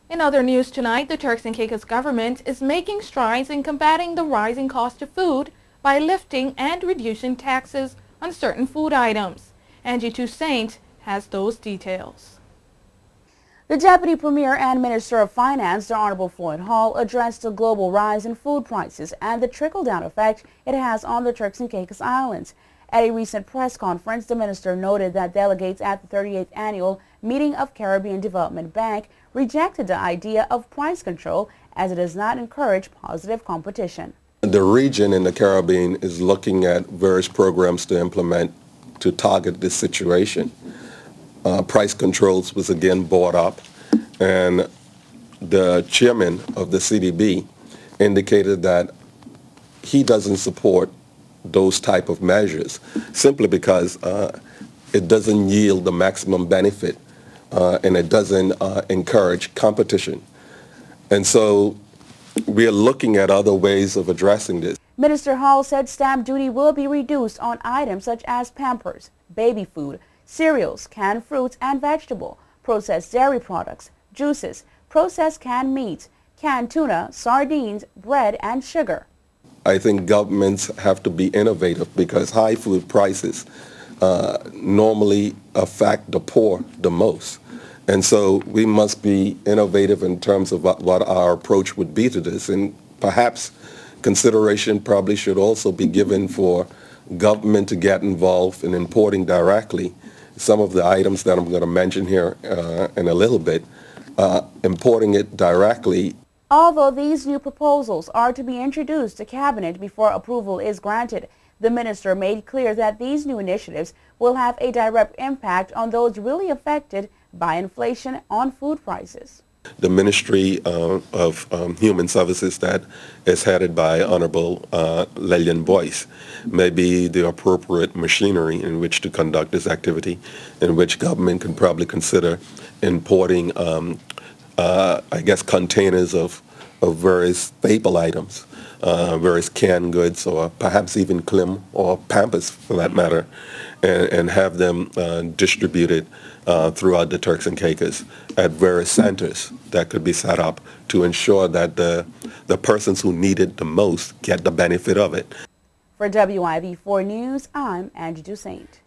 In other news tonight, the Turks and Caicos government is making strides in combating the rising cost of food by lifting and reducing taxes on certain food items. Angie Toussaint has those details. The Deputy Premier and Minister of Finance, the Honorable Floyd Hall, addressed the global rise in food prices and the trickle-down effect it has on the Turks and Caicos Islands. At a recent press conference, the minister noted that delegates at the 38th Annual Meeting of Caribbean Development Bank rejected the idea of price control as it does not encourage positive competition. The region in the Caribbean is looking at various programs to implement to target this situation. Price controls was again brought up, and the chairman of the CDB indicated that he doesn't support those type of measures simply because it doesn't yield the maximum benefit and it doesn't encourage competition. And so we are looking at other ways of addressing this. Minister Hall said stamp duty will be reduced on items such as Pampers, baby food, cereals, canned fruits and vegetable, processed dairy products, juices, processed canned meats, canned tuna, sardines, bread and sugar. I think governments have to be innovative because high food prices normally affect the poor the most. And so we must be innovative in terms of what our approach would be to this. And perhaps consideration probably should also be given for government to get involved in importing directly some of the items that I'm going to mention here in a little bit, importing it directly. Although these new proposals are to be introduced to Cabinet before approval is granted, the minister made clear that these new initiatives will have a direct impact on those really affected by inflation on food prices. The Ministry of Human Services that is headed by Honorable Lillian Boyce may be the appropriate machinery in which to conduct this activity, in which government can probably consider importing, I guess, containers of various staple items, various canned goods, or perhaps even Klim or Pampers for that matter, and have them distributed throughout the Turks and Caicos at various centers that could be set up to ensure that the persons who need it the most get the benefit of it. For WIV4 News, I'm Angie Toussaint.